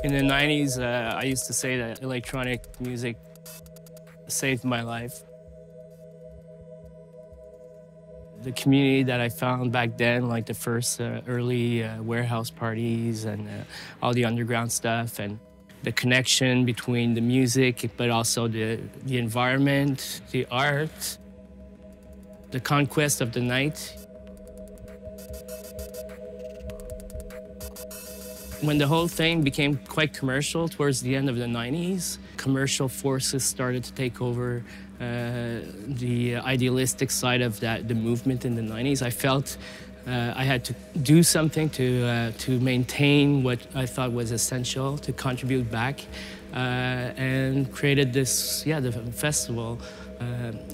In the 90s, I used to say that electronic music saved my life. The community that I found back then, like the first early warehouse parties and all the underground stuff, and the connection between the music, but also the environment, the art, the conquest of the night. When the whole thing became quite commercial towards the end of the 90s, commercial forces started to take over the idealistic side of the movement in the 90s. I felt I had to do something to maintain what I thought was essential, to contribute back, and created this, the festival,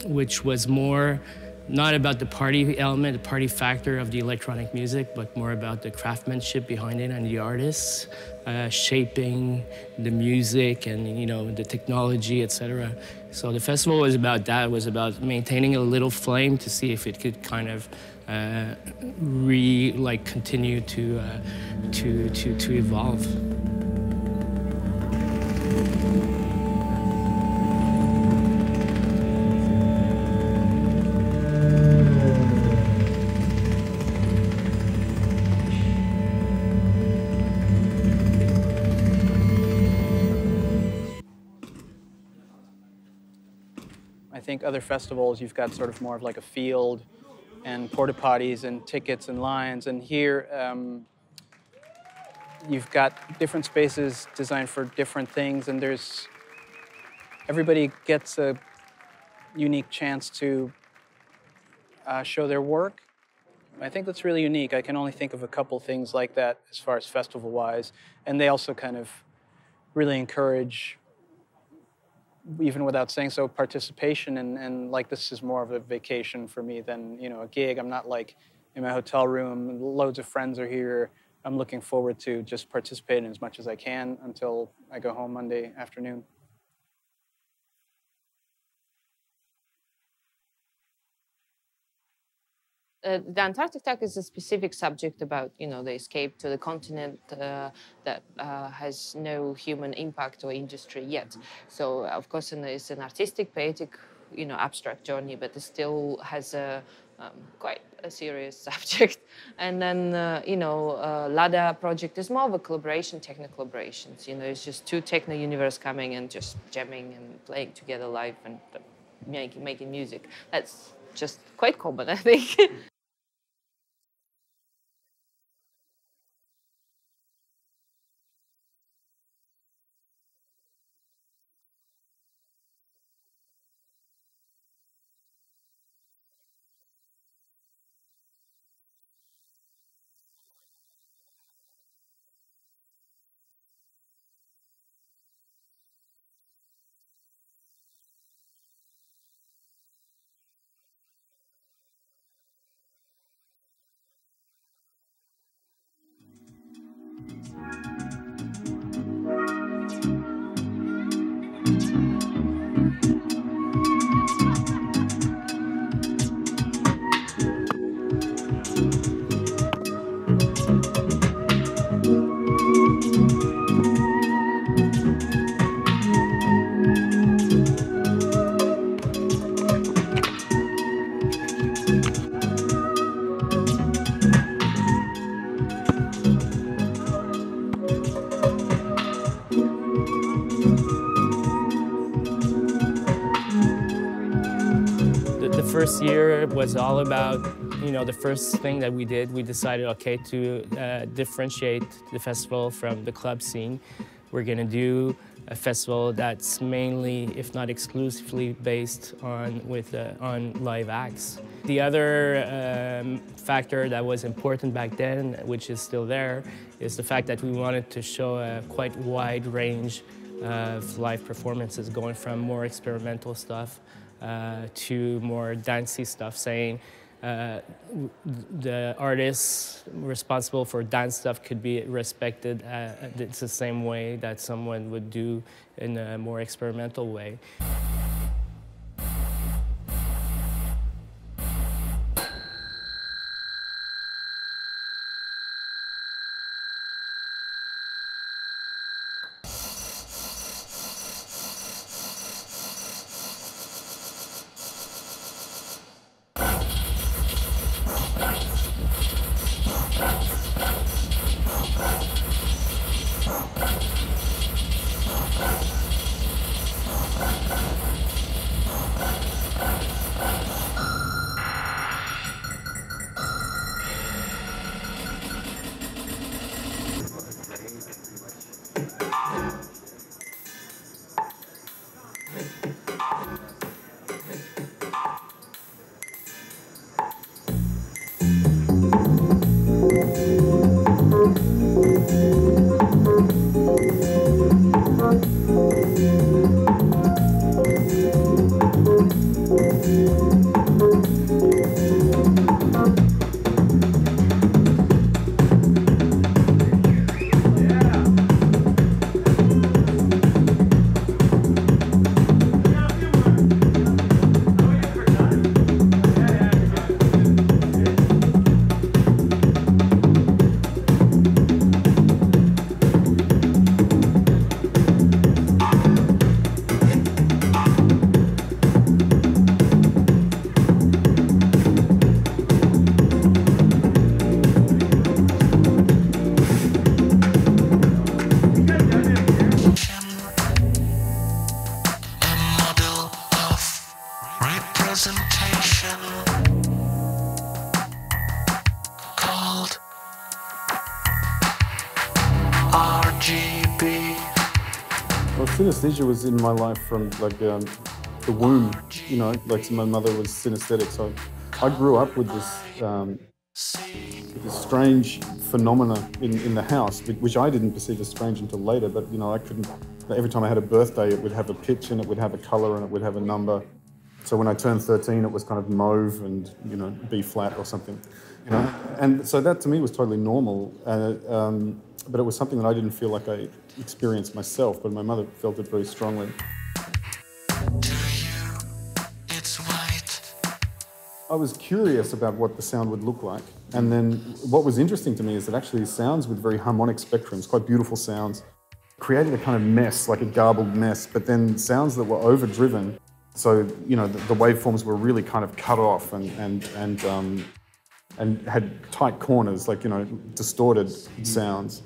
which was more not about the party element, the party factor of the electronic music, but more about the craftsmanship behind it and the artists shaping the music and, you know, the technology, etc. So the festival was about that. It was about maintaining a little flame to see if it could kind of continue to evolve. I think other festivals, you've got sort of more of like a field and porta potties and tickets and lines. And here, you've got different spaces designed for different things, and everybody gets a unique chance to show their work. I think that's really unique. I can only think of a couple things like that as far as festival-wise. And they also kind of really encourage, even without saying so, participation, and like this is more of a vacation for me than, you know, a gig. I'm not like in my hotel room, loads of friends are here. I'm looking forward to just participating as much as I can until I go home Monday afternoon. The Antarctic Talk is a specific subject about, you know, the escape to the continent that has no human impact or industry yet. So, of course, it's an artistic, poetic, you know, abstract journey, but it still has a quite a serious subject. And then, you know, Lada project is more of a collaboration, techno collaborations. You know, it's just two techno universe coming and just jamming and playing together live and making music. That's just quite common, I think. First year was all about, you know, the first thing that we did, we decided, okay, to differentiate the festival from the club scene. We're gonna do a festival that's mainly, if not exclusively, based on live acts. The other factor that was important back then, which is still there, is the fact that we wanted to show a quite wide range of live performances, going from more experimental stuff to more dancey stuff, saying the artists responsible for dance stuff could be respected. It's the same way that someone would do in a more experimental way. Well, synesthesia was in my life from like the womb, you know, like my mother was synesthetic, so I grew up with this strange phenomena in the house, which I didn't perceive as strange until later, but you know, I couldn't, every time I had a birthday, it would have a pitch and it would have a color and it would have a number. So when I turned 13, it was kind of mauve and, you know, B flat or something, you know, and so that to me was totally normal. But it was something that I didn't feel like I experienced myself, but my mother felt it very strongly. I was curious about what the sound would look like. And then what was interesting to me is that actually sounds with very harmonic spectrums, quite beautiful sounds, created a kind of mess, like a garbled mess, but then sounds that were overdriven. So, you know, the waveforms were really kind of cut off and had tight corners, like, you know, distorted sounds.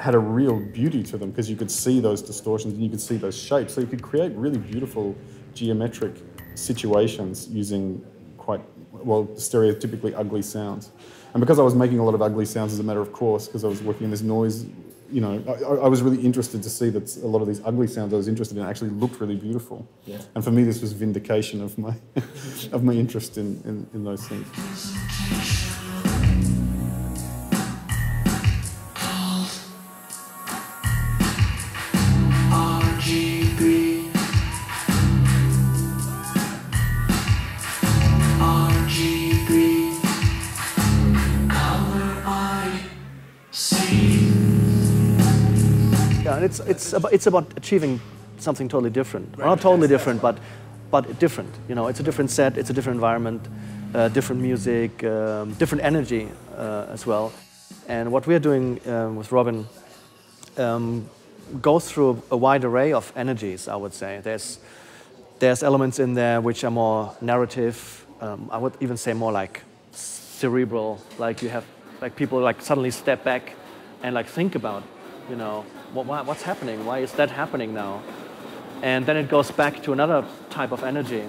Had a real beauty to them because you could see those distortions and you could see those shapes. So you could create really beautiful geometric situations using quite, well, stereotypically ugly sounds. And because I was making a lot of ugly sounds as a matter of course, because I was working in this noise, you know, I was really interested to see that a lot of these ugly sounds I was interested in actually looked really beautiful. Yeah. And for me, this was vindication of my, of my interest in those things. And it's about achieving something totally different. Right. Well, not totally different, but different. You know, it's a different set, it's a different environment, different music, different energy as well. And what we're doing with Robin goes through a wide array of energies, I would say. There's elements in there which are more narrative. I would even say more like cerebral. Like you have like people like suddenly step back and like think about, you know, what's happening? Why is that happening now? And then it goes back to another type of energy,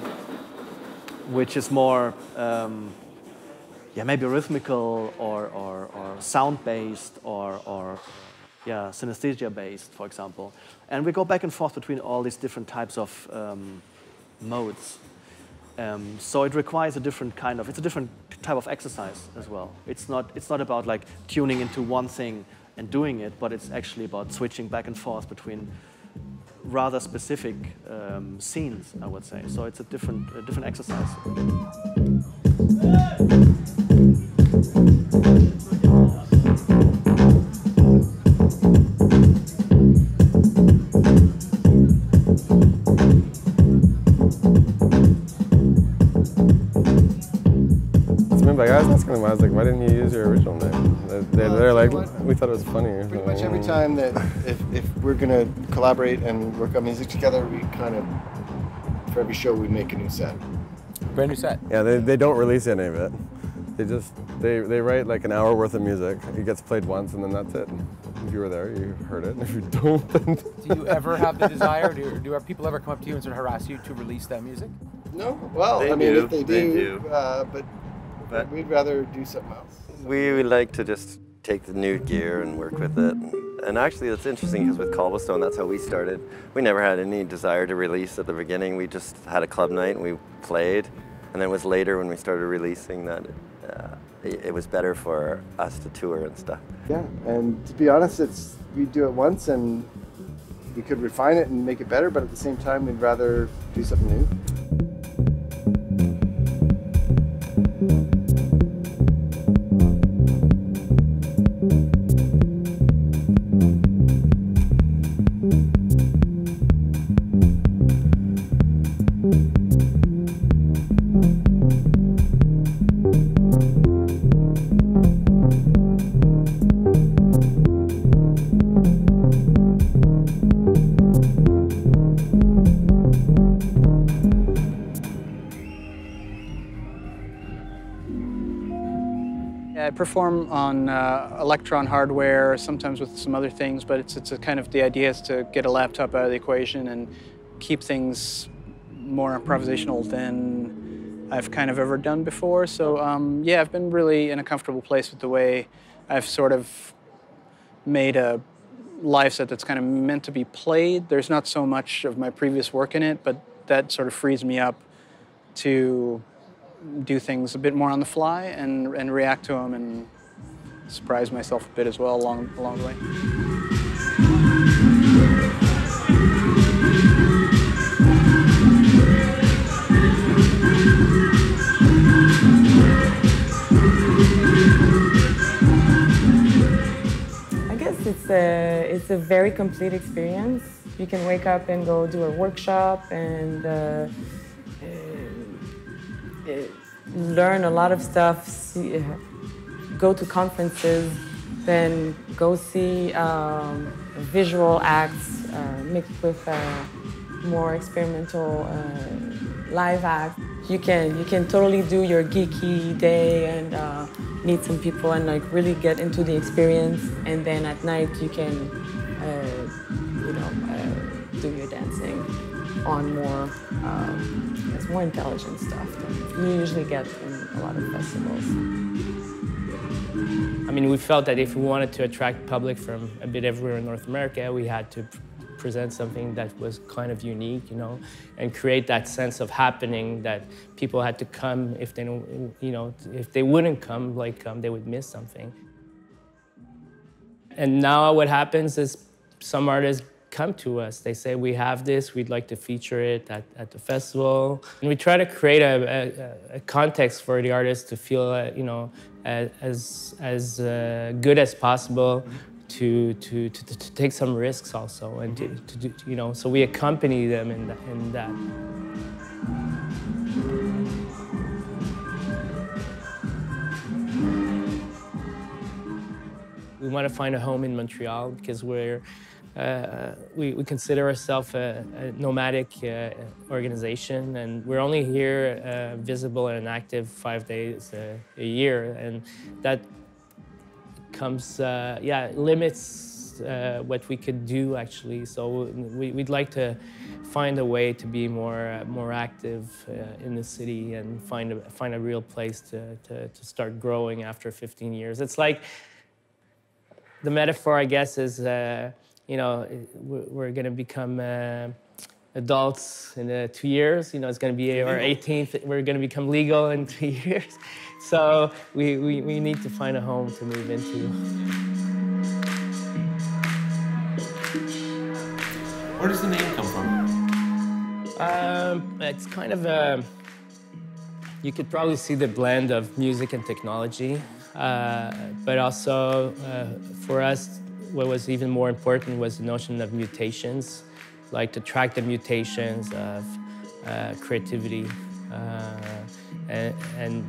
which is more, yeah, maybe rhythmical or sound-based or yeah, synesthesia-based, for example. And we go back and forth between all these different types of modes. So it requires a different kind of, it's a different type of exercise as well. It's not about like tuning into one thing and doing it, but it's actually about switching back and forth between rather specific scenes, I would say. So it's a different exercise. Like, I was asking them, I was like, why didn't you use your original name? They're like, we thought it was funny. Pretty much every time that if we're going to collaborate and work on music together, we kind of, for every show, we make a new set. Brand new set? Yeah, they don't release any of it. They write like an hour worth of music. It gets played once and then that's it. If you were there, you heard it. If you don't, then... Do you ever have the desire, do people ever come up to you and sort of harass you to release that music? No, well, I mean, if they do. But we'd rather do something else. We would like to just take the new gear and work with it. And actually, it's interesting because with Cobblestone, that's how we started. We never had any desire to release at the beginning. We just had a club night and we played. And then it was later when we started releasing that it was better for us to tour and stuff. Yeah, and to be honest, we do it once and we could refine it and make it better, but at the same time, we'd rather do something new. I perform on Electron hardware, sometimes with some other things, but it's a kind of, the idea is to get a laptop out of the equation and keep things more improvisational than I've kind of ever done before. So yeah, I've been really in a comfortable place with the way I've sort of made a live set that's kind of meant to be played. There's not so much of my previous work in it, but that sort of frees me up to do things a bit more on the fly and react to them and surprise myself a bit as well along the way. I guess it's a very complete experience. You can wake up and go do a workshop and learn a lot of stuff, go to conferences, then go see visual acts mixed with more experimental live acts. You can totally do your geeky day and meet some people and like really get into the experience. And then at night you can, do your dancing on more, more intelligent stuff that you usually get in a lot of festivals. I mean, we felt that if we wanted to attract public from a bit everywhere in North America, we had to present something that was kind of unique, and create that sense of happening that people had to come. If they don't, if they wouldn't come, they would miss something. And now what happens is some artists come to us. They say, we have this, we'd like to feature it at the festival. And we try to create a context for the artists to feel, as good as possible, to take some risks also, and to do, so we accompany them in that. We want to find a home in Montreal because we consider ourselves a nomadic organization, and we're only here visible and active 5 days a year, and that comes, limits what we could do actually. So we'd like to find a way to be more active in the city and find a real place to start growing after 15 years. It's like the metaphor, I guess, is we're going to become adults in 2 years. It's going to be our 18th. We're going to become legal in 2 years. So we need to find a home to move into. Where does the name come from? It's kind of you could probably see the blend of music and technology, but also for us, what was even more important was the notion of mutations, like to track the mutations of creativity and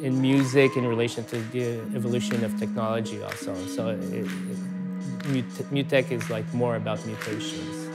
in music in relation to the evolution of technology also. So MUTEK is like more about mutations.